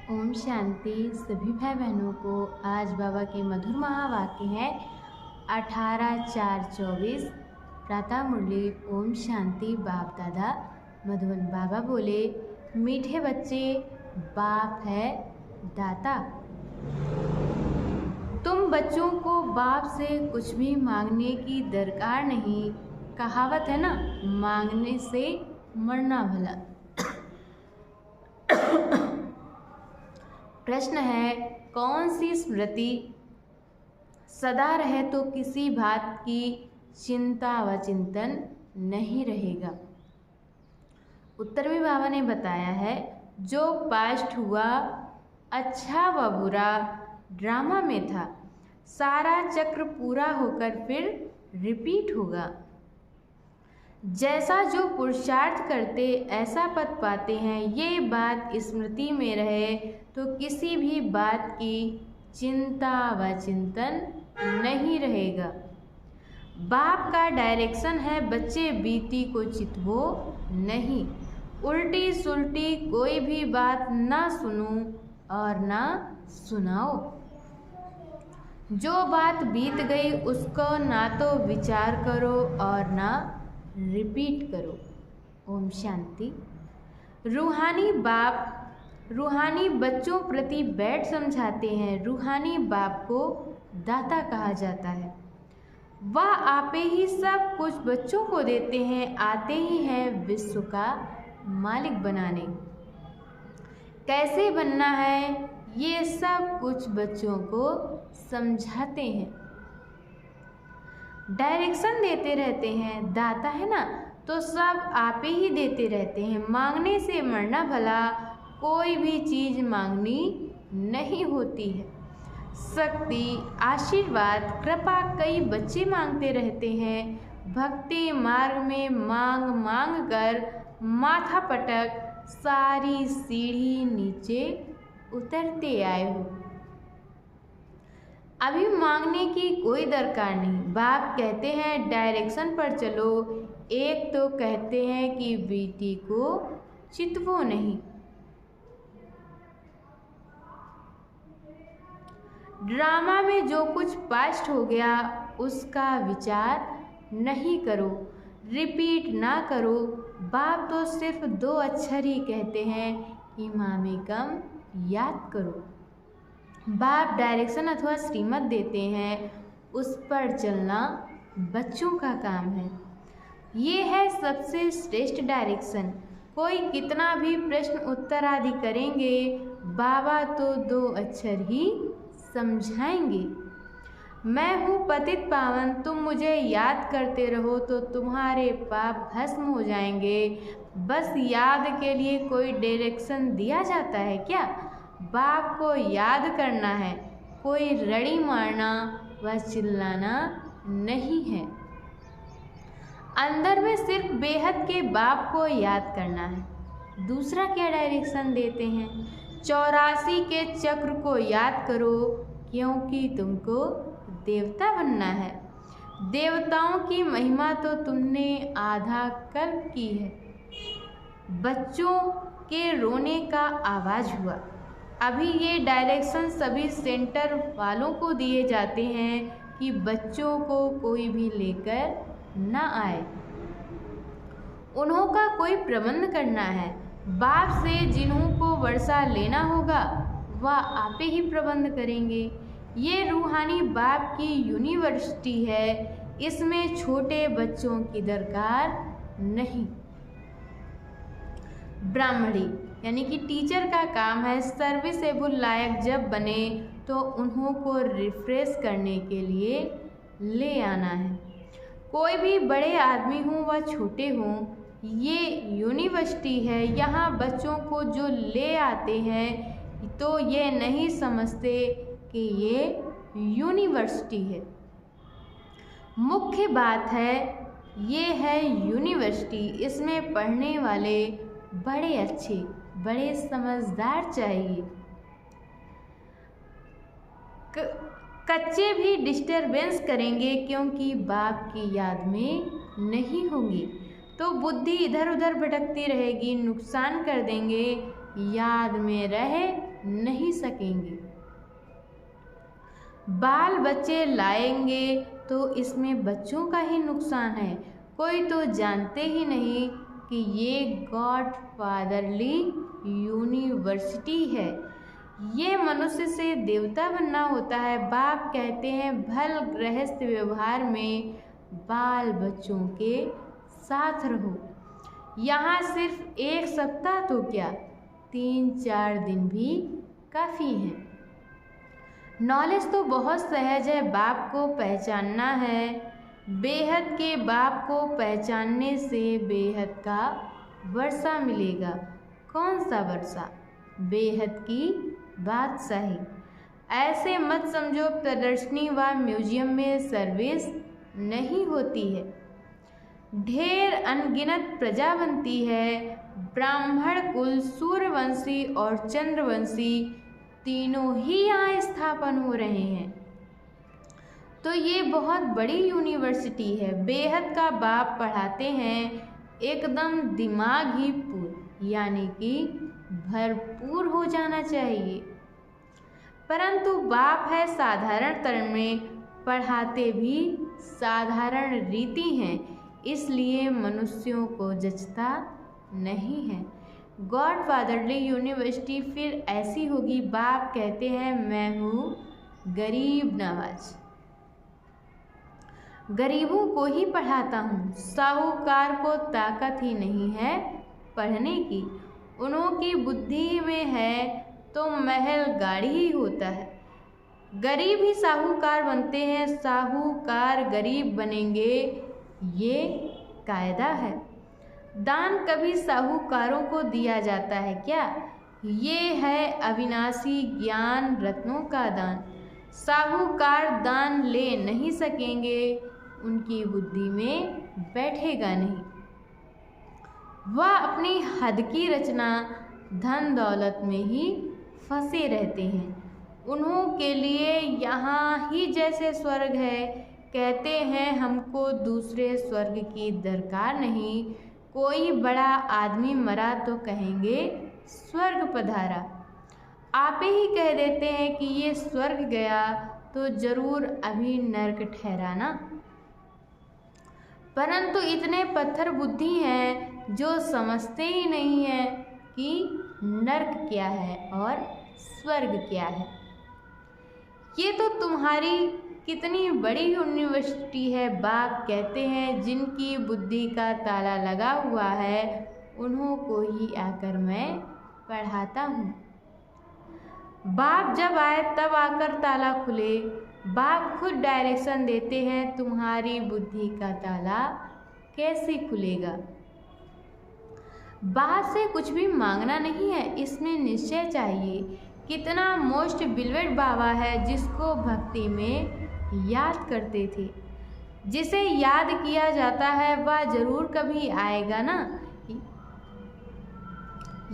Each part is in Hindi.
ओम शांति। सभी भाई बहनों को आज बाबा के मधुर महावाक्य हैं 18/4/24 प्रातः मुरली। ओम शांति। बाप दादा मधुबन बाबा बोले, मीठे बच्चे, बाप है दाता। तुम बच्चों को बाप से कुछ भी मांगने की दरकार नहीं। कहावत है ना, मांगने से मरना भला। प्रश्न है, कौन सी स्मृति सदा रहे तो किसी बात की चिंता व चिंतन नहीं रहेगा? उत्तर में बाबा ने बताया है, जो पास्ट हुआ अच्छा व बुरा ड्रामा में था, सारा चक्र पूरा होकर फिर रिपीट होगा। जैसा जो पुरुषार्थ करते ऐसा पद पाते हैं। ये बात स्मृति में रहे तो किसी भी बात की चिंता व चिंतन नहीं रहेगा। बाप का डायरेक्शन है, बच्चे बीती को चितवो नहीं। उल्टी सुल्टी कोई भी बात ना सुनो और ना सुनाओ। जो बात बीत गई उसको ना तो विचार करो और ना रिपीट करो। ओम शांति। रूहानी बाप रूहानी बच्चों प्रति बैठ समझाते हैं। रूहानी बाप को दाता कहा जाता है। वह आपे ही सब कुछ बच्चों को देते हैं, आते ही हैं विश्व का मालिक बनाने। कैसे बनना है ये सब कुछ बच्चों को समझाते हैं, डायरेक्शन देते रहते हैं। दाता है ना, तो सब आपे ही देते रहते हैं। मांगने से मरना भला, कोई भी चीज़ मांगनी नहीं होती है। शक्ति, आशीर्वाद, कृपा कई बच्चे मांगते रहते हैं। भक्ति मार्ग में मांग मांग कर माथा पटक सारी सीढ़ी नीचे उतरते आए हो। अभी मांगने की कोई दरकार नहीं। बाप कहते हैं डायरेक्शन पर चलो। एक तो कहते हैं कि बेटी को चितवो नहीं। ड्रामा में जो कुछ पास्ट हो गया उसका विचार नहीं करो, रिपीट ना करो। बाप तो सिर्फ 2 अक्षर ही कहते हैं कि मामे कम याद करो। बाप डायरेक्शन अथवा श्रीमत देते हैं, उस पर चलना बच्चों का काम है। ये है सबसे श्रेष्ठ डायरेक्शन। कोई कितना भी प्रश्न उत्तर आदि करेंगे, बाबा तो 2 अक्षर ही समझाएंगे। मैं हूँ पतित पावन, तुम मुझे याद करते रहो तो तुम्हारे पाप भस्म हो जाएंगे। बस याद के लिए कोई डायरेक्शन दिया जाता है क्या? बाप को याद करना है, कोई रड़ी मारना व चिल्लाना नहीं है। अंदर में सिर्फ बेहद के बाप को याद करना है। दूसरा क्या डायरेक्शन देते हैं? 84 के चक्र को याद करो, क्योंकि तुमको देवता बनना है। देवताओं की महिमा तो तुमने आधा कल्प की है। बच्चों के रोने का आवाज़ हुआ। अभी ये डायरेक्शन सभी सेंटर वालों को दिए जाते हैं कि बच्चों को कोई भी लेकर ना आए। उन्हों का कोई प्रबंध करना है। बाप से जिन्हों को वर्षा लेना होगा वह आपे ही प्रबंध करेंगे। ये रूहानी बाप की यूनिवर्सिटी है, इसमें छोटे बच्चों की दरकार नहीं। ब्राह्मणी यानी कि टीचर का काम है सर्विसेबल लायक जब बने तो उन्हों को रिफ्रेश करने के लिए ले आना है। कोई भी बड़े आदमी हों व छोटे हों, ये यूनिवर्सिटी है। यहाँ बच्चों को जो ले आते हैं तो ये नहीं समझते कि ये यूनिवर्सिटी है। मुख्य बात है ये है यूनिवर्सिटी। इसमें पढ़ने वाले बड़े अच्छे, बड़े समझदार चाहिए। कच्चे भी डिस्टरबेंस करेंगे क्योंकि बाप की याद में नहीं होंगे तो बुद्धि इधर उधर भटकती रहेगी, नुकसान कर देंगे। याद में रह नहीं सकेंगे। बाल बच्चे लाएंगे तो इसमें बच्चों का ही नुकसान है। कोई तो जानते ही नहीं कि ये गॉडफादरली यूनिवर्सिटी है। ये मनुष्य से देवता बनना होता है। बाप कहते हैं भल गृहस्थ व्यवहार में बाल बच्चों के साथ रहो। यहाँ सिर्फ 1 सप्ताह तो क्या, 3-4 दिन भी काफ़ी हैं। नॉलेज तो बहुत सहज है। बाप को पहचानना है। बेहद के बाप को पहचानने से बेहद का वर्षा मिलेगा। कौन सा वर्षा? बेहद की बादशाही। ऐसे मत समझो प्रदर्शनी व म्यूजियम में सर्विस नहीं होती है। ढेर अनगिनत प्रजा बनती है। ब्राह्मण कुल, सूर्यवंशी और चंद्रवंशी तीनों ही यहाँ स्थापन हो रहे हैं। तो ये बहुत बड़ी यूनिवर्सिटी है। बेहद का बाप पढ़ाते हैं एकदम दिमाग ही यानी कि भरपूर हो जाना चाहिए। परंतु बाप है साधारण तरह में, पढ़ाते भी साधारण रीति हैं, इसलिए मनुष्यों को जचता नहीं है। गॉडफादरली यूनिवर्सिटी फिर ऐसी होगी। बाप कहते हैं मैं हूँ गरीब नवाज, गरीबों को ही पढ़ाता हूँ। साहूकार को ताकत ही नहीं है पढ़ने की। उनकी बुद्धि में है तो महल गाड़ी ही होता है। गरीब ही साहूकार बनते हैं, साहूकार गरीब बनेंगे, ये कायदा है। दान कभी साहूकारों को दिया जाता है क्या? ये है अविनाशी ज्ञान रत्नों का दान। साहूकार दान ले नहीं सकेंगे, उनकी बुद्धि में बैठेगा नहीं। वह अपनी हद की रचना धन दौलत में ही फंसे रहते हैं। उन्हों के लिए यहाँ ही जैसे स्वर्ग है। कहते हैं हमको दूसरे स्वर्ग की दरकार नहीं। कोई बड़ा आदमी मरा तो कहेंगे स्वर्ग पधारा। आप ही कह देते हैं कि ये स्वर्ग गया तो जरूर अभी नर्क ठहराना। परंतु इतने पत्थर बुद्धि हैं जो समझते ही नहीं है कि नर्क क्या है और स्वर्ग क्या है। ये तो तुम्हारी कितनी बड़ी यूनिवर्सिटी है। बाप कहते हैं जिनकी बुद्धि का ताला लगा हुआ है उन्हों को ही आकर मैं पढ़ाता हूँ। बाप जब आए तब आकर ताला खुले। बाप खुद डायरेक्शन देते हैं, तुम्हारी बुद्धि का ताला कैसे खुलेगा। बाप से कुछ भी मांगना नहीं है, इसमें निश्चय चाहिए। कितना मोस्ट बिलवेड बाबा है जिसको भक्ति में याद करते थे। जिसे याद किया जाता है वह जरूर कभी आएगा ना।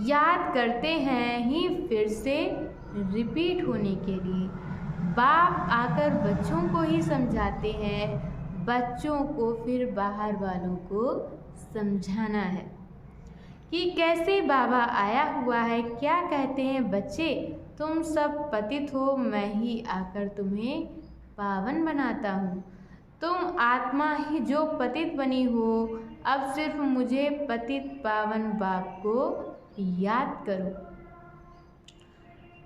याद करते हैं ही फिर से रिपीट होने के लिए। बाप आकर बच्चों को ही समझाते हैं, बच्चों को फिर बाहर वालों को समझाना है कि कैसे बाबा आया हुआ है। क्या कहते हैं बच्चे, तुम सब पतित हो, मैं ही आकर तुम्हें पावन बनाता हूँ। तुम आत्मा ही जो पतित बनी हो, अब सिर्फ मुझे पतित पावन बाप को याद करो।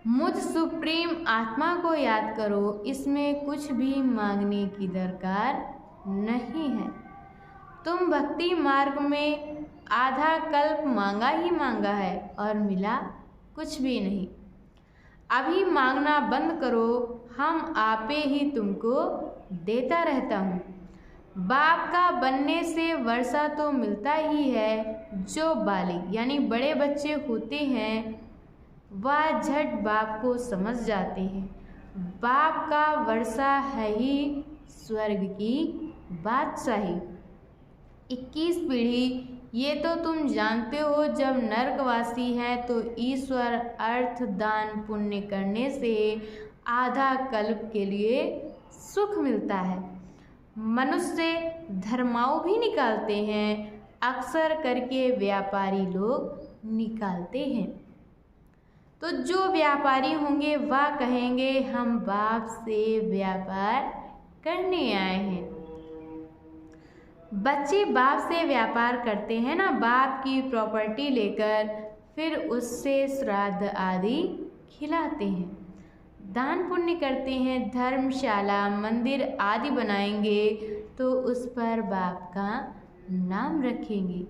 मुझ सुप्रीम आत्मा को याद करो। इसमें कुछ भी मांगने की दरकार नहीं है। तुम भक्ति मार्ग में आधा कल्प मांगा ही मांगा है और मिला कुछ भी नहीं। अभी मांगना बंद करो, हम आपे ही तुमको देता रहता हूँ। बाप का बनने से वर्षा तो मिलता ही है। जो बालिग यानी बड़े बच्चे होते हैं वह झट बाप को समझ जाते हैं। बाप का वर्षा है ही स्वर्ग की बादशाही। 21 पीढ़ी ये तो तुम जानते हो। जब नरकवासी है तो ईश्वर अर्थ दान पुण्य करने से आधा कल्प के लिए सुख मिलता है। मनुष्य धर्माऊ भी निकालते हैं, अक्सर करके व्यापारी लोग निकालते हैं। तो जो व्यापारी होंगे वह कहेंगे हम बाप से व्यापार करने आए हैं। बच्चे बाप से व्यापार करते हैं ना, बाप की प्रॉपर्टी लेकर, फिर उससे श्राद्ध आदि खिलाते हैं, दान पुण्य करते हैं, धर्मशाला मंदिर आदि बनाएंगे तो उस पर बाप का नाम रखेंगे,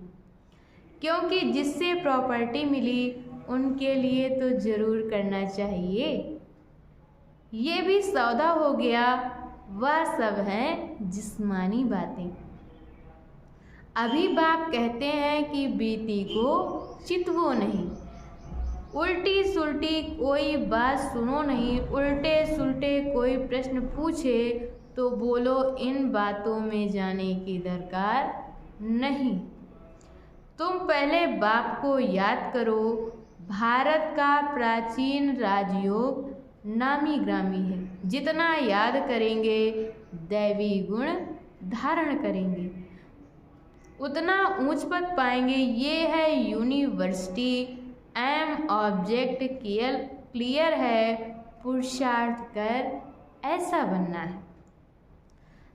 क्योंकि जिससे प्रॉपर्टी मिली उनके लिए तो जरूर करना चाहिए। ये भी सौदा हो गया। वह सब हैं जिस्मानी बातें। अभी बाप कहते हैं कि बीती को चितवो नहीं, उल्टी सुल्टी कोई बात सुनो नहीं, उल्टे सुल्टे कोई प्रश्न पूछे तो बोलो इन बातों में जाने की दरकार नहीं। तुम पहले बाप को याद करो। भारत का प्राचीन राजयोग नामी ग्रामी है। जितना याद करेंगे दैवी गुण धारण करेंगे, उतना ऊंच पद पाएंगे। ये है यूनिवर्सिटी। एम ऑब्जेक्ट क्लियर है, पुरुषार्थ कर ऐसा बनना है।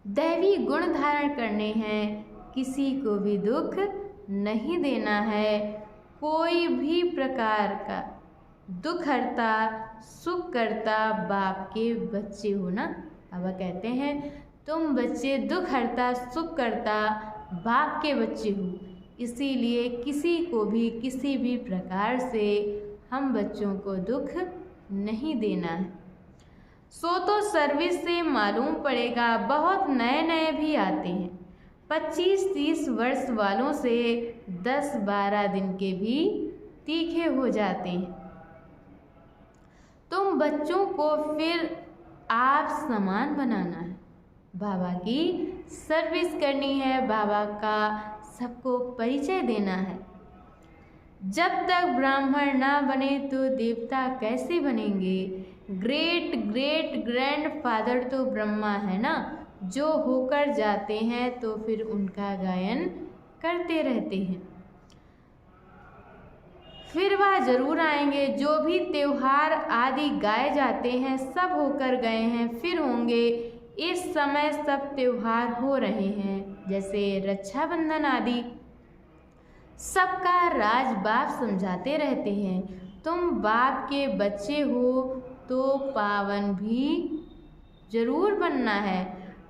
दैवी गुण धारण करने हैं, किसी को भी दुख नहीं देना है। कोई भी प्रकार का दुख हरता सुख करता बाप के बच्चे हो ना। बाबा कहते हैं तुम बच्चे दुख हरता सुख करता बाप के बच्चे हो, इसीलिए किसी को भी किसी भी प्रकार से हम बच्चों को दुख नहीं देना है। सो तो सर्विस से मालूम पड़ेगा, बहुत नए नए भी आते हैं। 25-30 वर्ष वालों से 10-12 दिन के भी तीखे हो जाते हैं। तुम बच्चों को फिर आप समान बनाना है, बाबा की सर्विस करनी है, बाबा का सबको परिचय देना है। जब तक ब्राह्मण ना बने तो देवता कैसे बनेंगे। ग्रेट ग्रेट ग्रैंडफादर तो ब्रह्मा है ना, जो होकर जाते हैं तो फिर उनका गायन करते रहते हैं। फिर वह जरूर आएंगे। जो भी त्योहार आदि गाए जाते हैं सब होकर गए हैं, फिर होंगे। इस समय सब त्योहार हो रहे हैं, जैसे रक्षाबंधन आदि। सबका राज बाप समझाते रहते हैं। तुम बाप के बच्चे हो तो पावन भी जरूर बनना है।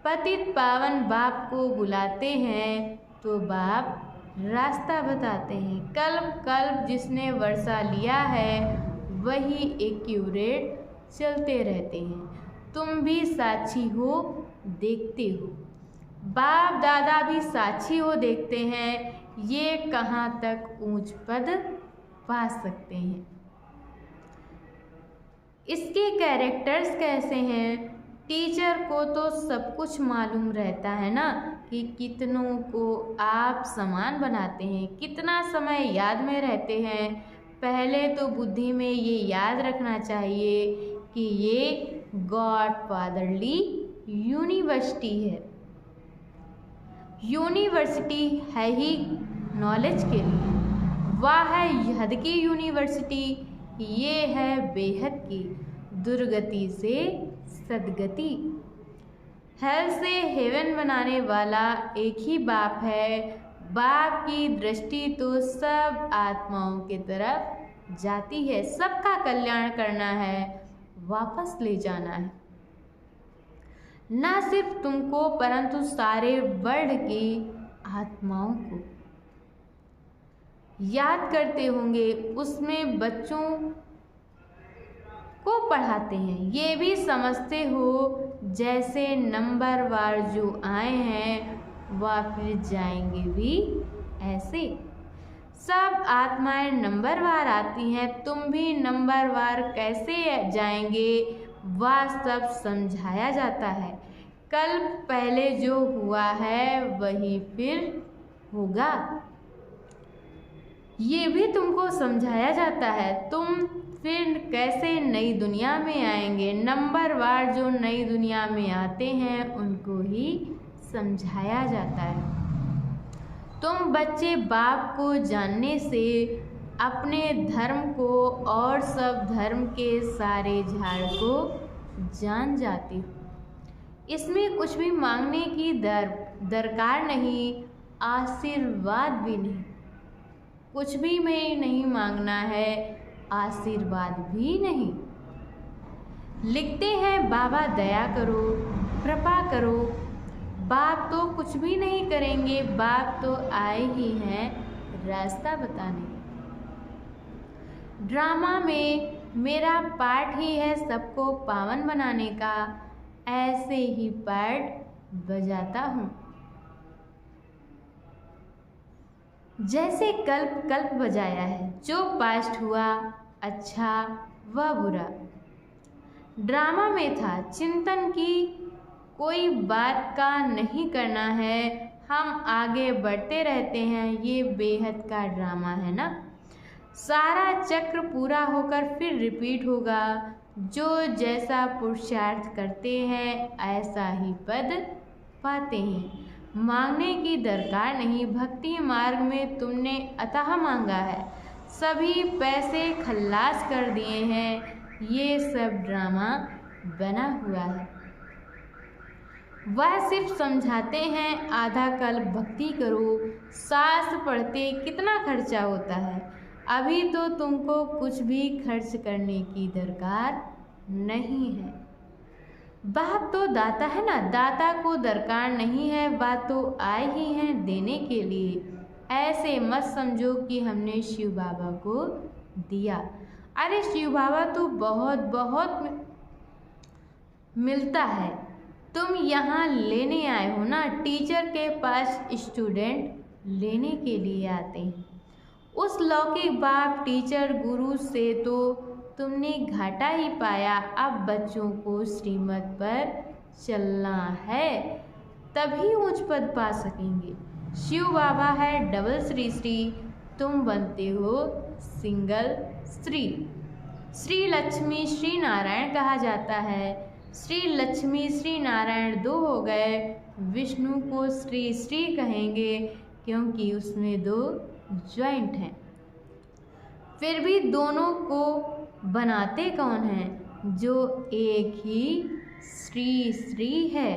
पतित पावन बाप को बुलाते हैं तो बाप रास्ता बताते हैं। कल्प कल्प जिसने वर्षा लिया है वही एक्यूरेट चलते रहते हैं। तुम भी साक्षी हो, देखते हो। बाप दादा भी साक्षी हो, देखते हैं। ये कहाँ तक ऊंच पद पा सकते हैं। इसके कैरेक्टर्स कैसे हैं। टीचर को तो सब कुछ मालूम रहता है ना कि कितनों को आप समान बनाते हैं, कितना समय याद में रहते हैं। पहले तो बुद्धि में ये याद रखना चाहिए कि ये गॉड फादरली यूनिवर्सिटी है। यूनिवर्सिटी है ही नॉलेज के लिए, वह है यहद की यूनिवर्सिटी। ये है बेहद की, दुर्गति से सदगति। हेल से हेवन बनाने वाला एक ही बाप है। बाप की दृष्टि तो सब आत्माओं की तरफ जाती है। सबका कल्याण करना है, वापस ले जाना है। ना सिर्फ तुमको परंतु सारे वर्ल्ड की आत्माओं को याद करते होंगे। उसमें बच्चों को पढ़ाते हैं। ये भी समझते हो जैसे नंबरवार जो आए हैं वह फिर जाएंगे भी ऐसे। सब आत्माएं नंबरवार आती हैं, तुम भी नंबरवार कैसे जाएंगे वह सब समझाया जाता है। कल पहले जो हुआ है वही फिर होगा, ये भी तुमको समझाया जाता है। तुम फिर कैसे नई दुनिया में आएंगे। नंबरवार जो नई दुनिया में आते हैं उनको ही समझाया जाता है। तुम बच्चे बाप को जानने से अपने धर्म को और सब धर्म के सारे झाड़ को जान जाती हूँ। इसमें कुछ भी मांगने की दरकार नहीं, आशीर्वाद भी नहीं। कुछ भी में नहीं मांगना है, आशीर्वाद भी नहीं। लिखते हैं बाबा दया करो, कृपा करो। बाप तो कुछ भी नहीं करेंगे, बाप तो आए ही हैं रास्ता बताने। ड्रामा में मेरा पार्ट ही है सबको पावन बनाने का, ऐसे ही पार्ट बजाता हूँ। जैसे कल्प कल्प बजाया है, जो पास्ट हुआ अच्छा व बुरा। ड्रामा में था चिंतन की कोई बात का नहीं करना है, हम आगे बढ़ते रहते हैं, ये बेहद का ड्रामा है ना। सारा चक्र पूरा होकर फिर रिपीट होगा, जो जैसा पुरुषार्थ करते हैं ऐसा ही पद पाते हैं। मांगने की दरकार नहीं, भक्ति मार्ग में तुमने अतः मांगा है, सभी पैसे खल्लास कर दिए हैं, ये सब ड्रामा बना हुआ है। वह सिर्फ समझाते हैं आधा कल्प भक्ति करो, शास्त्र पढ़ते कितना खर्चा होता है, अभी तो तुमको कुछ भी खर्च करने की दरकार नहीं है। बाप तो दाता है ना, दाता को दरकार नहीं है, बात तो आए ही हैं देने के लिए। ऐसे मत समझो कि हमने शिव बाबा को दिया, अरे शिव बाबा तो बहुत बहुत मिलता है, तुम यहाँ लेने आए हो ना। टीचर के पास स्टूडेंट लेने के लिए आते हैं। उस लौकिक बाप टीचर गुरु से तो तुमने घाटा ही पाया, अब बच्चों को श्रीमत पर चलना है, तभी उच्च पद पा सकेंगे। शिव बाबा है डबल श्री श्री, तुम बनते हो सिंगल श्री। श्री लक्ष्मी श्री नारायण कहा जाता है, श्री लक्ष्मी श्री नारायण दो हो गए, विष्णु को श्री श्री कहेंगे क्योंकि उसमें दो ज्वाइंट हैं। फिर भी दोनों को बनाते कौन हैं, जो एक ही श्री श्री है,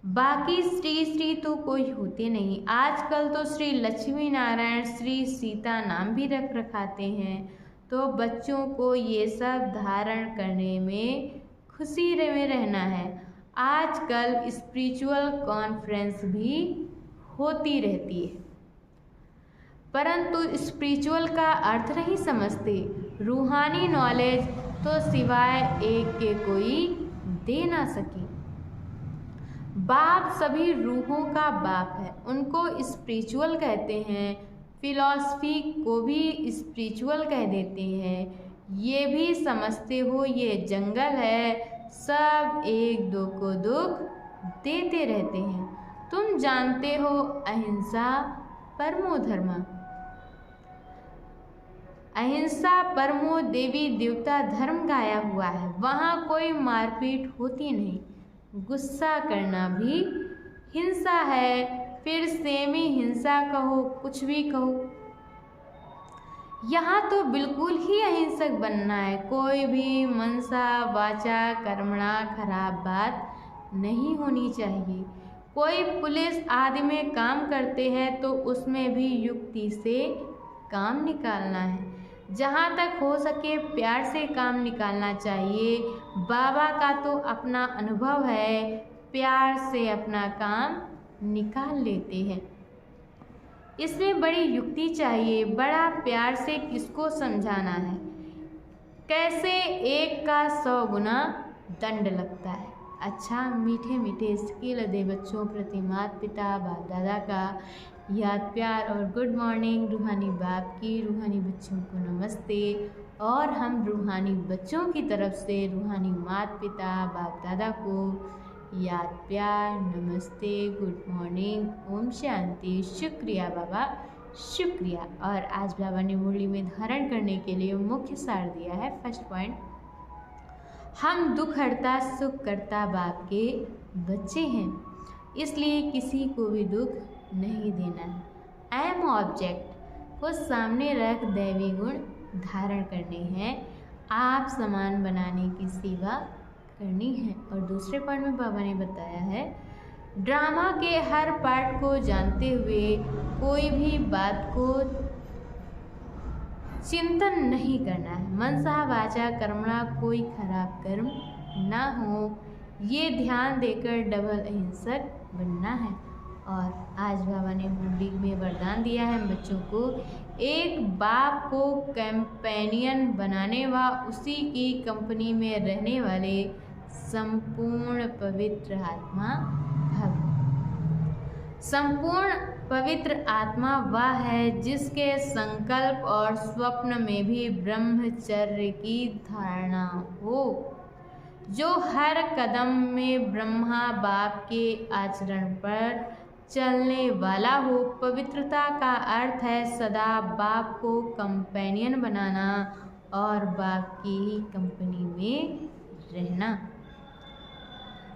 बाकी श्री श्री तो कोई होते नहीं। आजकल तो श्री लक्ष्मी नारायण श्री सीता नाम भी रख रखाते हैं, तो बच्चों को ये सब धारण करने में खुशी में रहना है। आजकल स्पिरिचुअल कॉन्फ्रेंस भी होती रहती है, परंतु स्पिरिचुअल का अर्थ नहीं समझते। रूहानी नॉलेज तो सिवाय एक के कोई दे ना सके। बाप सभी रूहों का बाप है, उनको स्पिरिचुअल कहते हैं, फिलॉसफी को भी स्पिरिचुअल कह देते हैं। ये भी समझते हो ये जंगल है, सब एक दो को दुख देते रहते हैं। तुम जानते हो अहिंसा परमो धर्म, अहिंसा परमो देवी देवता धर्म गाया हुआ है, वहाँ कोई मारपीट होती नहीं। गुस्सा करना भी हिंसा है, फिर सेमी हिंसा कहो कुछ भी कहो। यहाँ तो बिल्कुल ही अहिंसक बनना है, कोई भी मनसा वाचा कर्मणा खराब बात नहीं होनी चाहिए। कोई पुलिस आदि में काम करते हैं तो उसमें भी युक्ति से काम निकालना है, जहाँ तक हो सके प्यार से काम निकालना चाहिए। बाबा का तो अपना अनुभव है, प्यार से अपना काम निकाल लेते हैं। इसमें बड़ी युक्ति चाहिए, बड़ा प्यार से किसको समझाना है, कैसे एक का 100 गुना दंड लगता है। अच्छा मीठे मीठे स्किल दे बच्चों प्रति माता पिता बाप दादा का याद प्यार और गुड मॉर्निंग। रूहानी बाप की रूहानी बच्चों को नमस्ते, और हम रूहानी बच्चों की तरफ से रूहानी माता पिता बाप दादा को याद प्यार नमस्ते गुड मॉर्निंग ओम शांति। शुक्रिया बाबा शुक्रिया। और आज बाबा ने मुरली में धारण करने के लिए मुख्य सार दिया है। फर्स्ट पॉइंट, हम दुख हरता सुख करता बाप के बच्चे हैं, इसलिए किसी को भी दुख नहीं देना है। आई एम ऑब्जेक्ट, को सामने रख दैवी गुण धारण करने हैं। आप सामान बनाने की सेवा करनी है। और दूसरे पार्ट में बाबा ने बताया है, ड्रामा के हर पार्ट को जानते हुए कोई भी बात को चिंतन नहीं करना है। मनसा वाचा कर्मणा कोई खराब कर्म ना हो, ये ध्यान देकर डबल अहिंसक बनना है। और आज बाबा ने मुरली में वरदान दिया है बच्चों को, एक बाप को कंपेनियन बनाने व उसी की कंपनी में रहने वाले संपूर्ण पवित्र आत्मा भव। संपूर्ण पवित्र आत्मा वह है जिसके संकल्प और स्वप्न में भी ब्रह्मचर्य की धारणा हो, जो हर कदम में ब्रह्मा बाप के आचरण पर चलने वाला हो। पवित्रता का अर्थ है सदा बाप को कंपेनियन बनाना और बाप की ही कंपनी में रहना।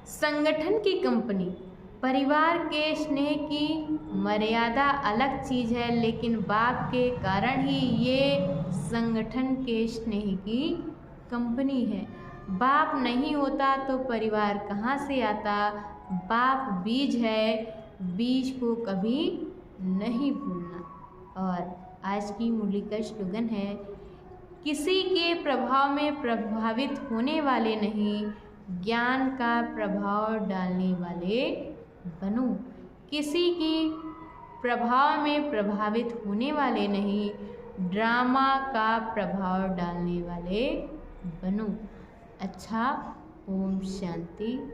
संगठन की कंपनी, परिवार के स्नेह की मर्यादा अलग चीज़ है, लेकिन बाप के कारण ही ये संगठन के स्नेह की कंपनी है। बाप नहीं होता तो परिवार कहाँ से आता। बाप बीज है, बीज को कभी नहीं भूलना। और आज की मुरली का स्लोगन है, किसी के प्रभाव में प्रभावित होने वाले नहीं, ज्ञान का प्रभाव डालने वाले बनो। किसी की प्रभाव में प्रभावित होने वाले नहीं, ड्रामा का प्रभाव डालने वाले बनो। अच्छा, ओम शांति।